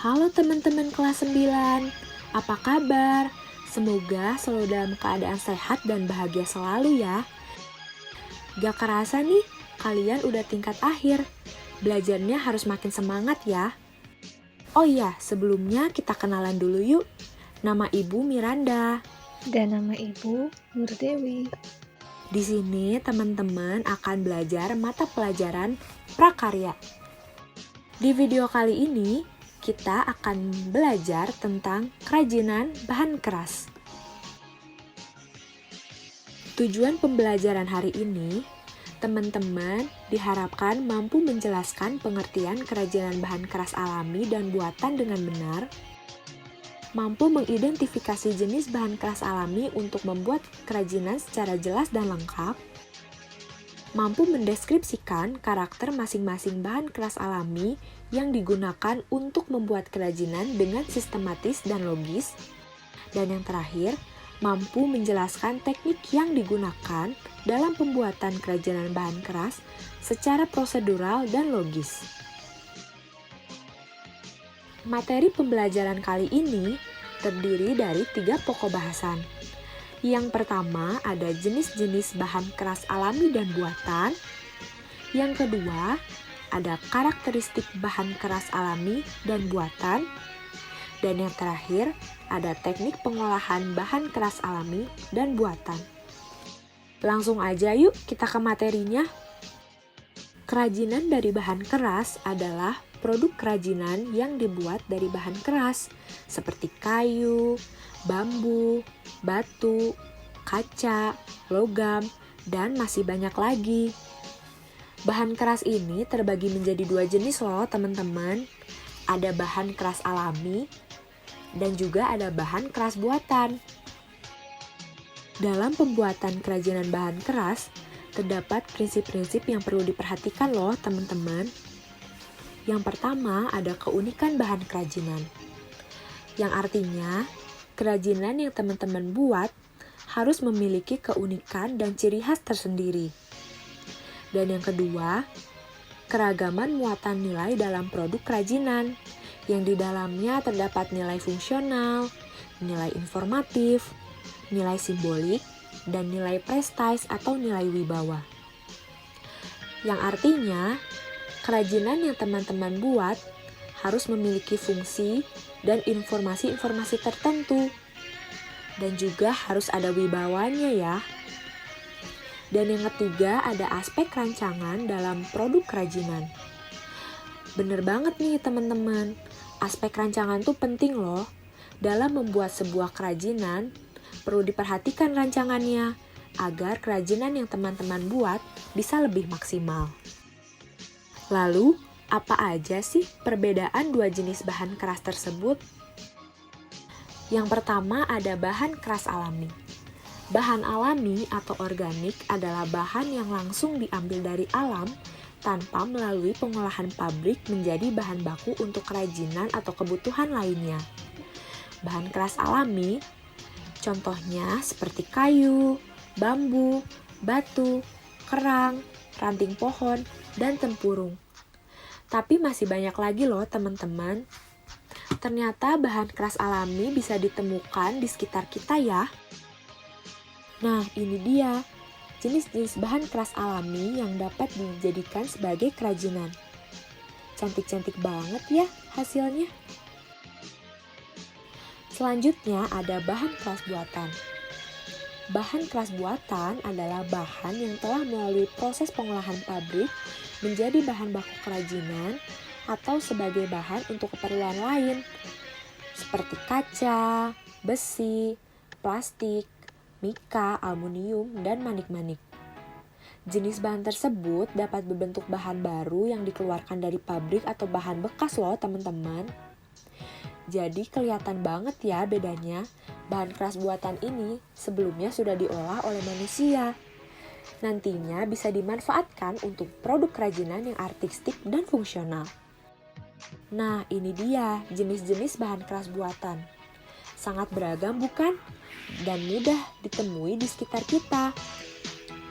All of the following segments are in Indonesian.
Halo teman-teman kelas 9, apa kabar? Semoga selalu dalam keadaan sehat dan bahagia selalu ya. Gak kerasa nih, kalian udah tingkat akhir. Belajarnya harus makin semangat ya. Oh iya, sebelumnya kita kenalan dulu yuk. Nama Ibu Miranda. Dan nama Ibu Nurdewi. Di sini teman-teman akan belajar mata pelajaran prakarya. Di video kali ini, kita akan belajar tentang kerajinan bahan keras. Tujuan pembelajaran hari ini, teman-teman diharapkan mampu menjelaskan pengertian kerajinan bahan keras alami dan buatan dengan benar, mampu mengidentifikasi jenis bahan keras alami untuk membuat kerajinan secara jelas dan lengkap, mampu mendeskripsikan karakter masing-masing bahan keras alami yang digunakan untuk membuat kerajinan dengan sistematis dan logis, dan yang terakhir, mampu menjelaskan teknik yang digunakan dalam pembuatan kerajinan bahan keras secara prosedural dan logis. Materi pembelajaran kali ini terdiri dari 3 pokok bahasan. Yang pertama ada jenis-jenis bahan keras alami dan buatan. Yang kedua ada karakteristik bahan keras alami dan buatan. Dan yang terakhir ada teknik pengolahan bahan keras alami dan buatan. Langsung aja yuk kita ke materinya. Kerajinan dari bahan keras adalah produk kerajinan yang dibuat dari bahan keras seperti kayu, bambu, batu, kaca, logam, dan masih banyak lagi. Bahan keras ini terbagi menjadi 2 jenis loh teman-teman. Ada bahan keras alami dan juga ada bahan keras buatan. Dalam pembuatan kerajinan bahan keras, terdapat prinsip-prinsip yang perlu diperhatikan loh teman-teman. Yang pertama ada keunikan bahan kerajinan, yang artinya kerajinan yang teman-teman buat harus memiliki keunikan dan ciri khas tersendiri. Dan yang kedua, keragaman muatan nilai dalam produk kerajinan, yang di dalamnya terdapat nilai fungsional, nilai informatif, nilai simbolik, dan nilai prestis atau nilai wibawa. Yang artinya, kerajinan yang teman-teman buat harus memiliki fungsi dan informasi-informasi tertentu. Dan juga harus ada wibawanya ya. Dan yang ketiga ada aspek rancangan dalam produk kerajinan. Bener banget nih teman-teman, aspek rancangan tuh penting loh. Dalam membuat sebuah kerajinan, perlu diperhatikan rancangannya agar kerajinan yang teman-teman buat bisa lebih maksimal. Lalu, apa aja sih perbedaan 2 jenis bahan keras tersebut? Yang pertama ada bahan keras alami. Bahan alami atau organik adalah bahan yang langsung diambil dari alam tanpa melalui pengolahan pabrik menjadi bahan baku untuk kerajinan atau kebutuhan lainnya. Bahan keras alami, contohnya seperti kayu, bambu, batu, kerang, ranting pohon, dan tempurung. Tapi masih banyak lagi loh teman-teman. Ternyata bahan keras alami bisa ditemukan di sekitar kita ya. Nah, ini dia jenis-jenis bahan keras alami yang dapat dijadikan sebagai kerajinan. Cantik-cantik banget ya hasilnya. Selanjutnya ada bahan keras buatan. Bahan keras buatan adalah bahan yang telah melalui proses pengolahan pabrik menjadi bahan baku kerajinan atau sebagai bahan untuk keperluan lain seperti kaca, besi, plastik, mika, aluminium, dan manik-manik. Jenis bahan tersebut dapat berbentuk bahan baru yang dikeluarkan dari pabrik atau bahan bekas loh teman-teman. Jadi kelihatan banget ya bedanya, bahan keras buatan ini sebelumnya sudah diolah oleh manusia. Nantinya bisa dimanfaatkan untuk produk kerajinan yang artistik dan fungsional. Nah, ini dia jenis-jenis bahan keras buatan. Sangat beragam bukan? Dan mudah ditemui di sekitar kita.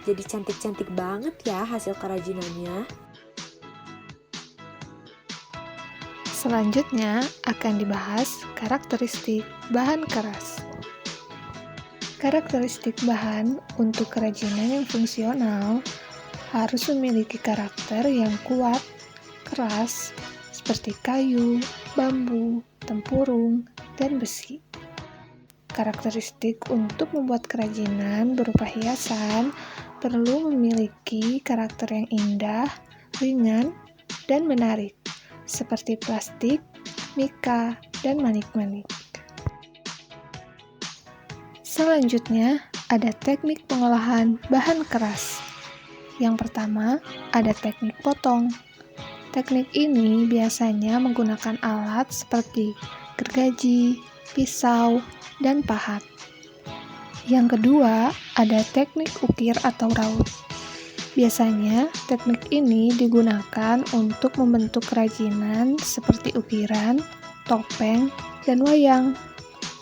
Jadi cantik-cantik banget ya hasil kerajinannya. Selanjutnya akan dibahas karakteristik bahan keras. Karakteristik bahan untuk kerajinan yang fungsional harus memiliki karakter yang kuat, keras, seperti kayu, bambu, tempurung, dan besi. Karakteristik untuk membuat kerajinan berupa hiasan perlu memiliki karakter yang indah, ringan, dan menarik, seperti plastik, mika, dan manik-manik. Selanjutnya, ada teknik pengolahan bahan keras. Yang pertama, ada teknik potong. Teknik ini biasanya menggunakan alat seperti gergaji, pisau, dan pahat. Yang kedua, ada teknik ukir atau raut. Biasanya, teknik ini digunakan untuk membentuk kerajinan seperti ukiran, topeng, dan wayang.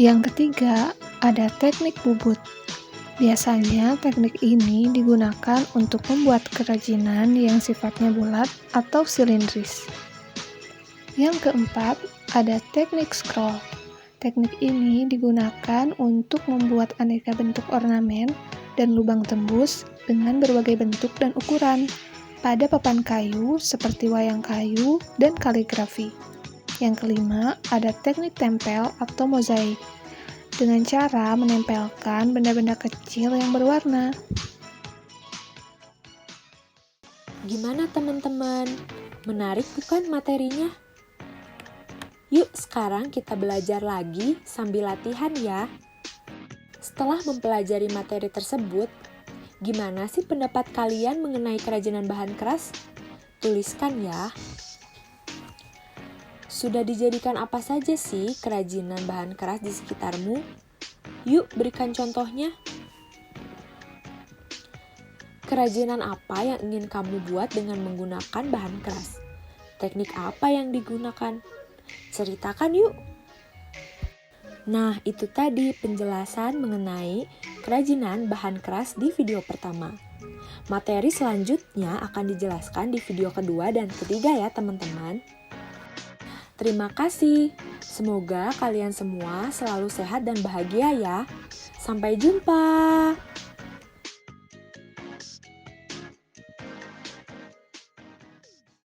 Yang ketiga, ada teknik bubut. Biasanya, teknik ini digunakan untuk membuat kerajinan yang sifatnya bulat atau silindris. Yang keempat, ada teknik scroll. Teknik ini digunakan untuk membuat aneka bentuk ornamen dan lubang tembus dengan berbagai bentuk dan ukuran pada papan kayu seperti wayang kayu dan kaligrafi. Yang kelima, ada teknik tempel atau mozaik, dengan cara menempelkan benda-benda kecil yang berwarna. Gimana teman-teman? Menarik bukan materinya? Yuk sekarang kita belajar lagi sambil latihan ya. Setelah mempelajari materi tersebut, gimana sih pendapat kalian mengenai kerajinan bahan keras? Tuliskan ya. Sudah dijadikan apa saja sih kerajinan bahan keras di sekitarmu? Yuk berikan contohnya. Kerajinan apa yang ingin kamu buat dengan menggunakan bahan keras? Teknik apa yang digunakan? Ceritakan yuk. Nah, itu tadi penjelasan mengenai kerajinan bahan keras di video pertama. Materi selanjutnya akan dijelaskan di video kedua dan ketiga ya teman-teman. Terima kasih. Semoga kalian semua selalu sehat dan bahagia ya. Sampai jumpa.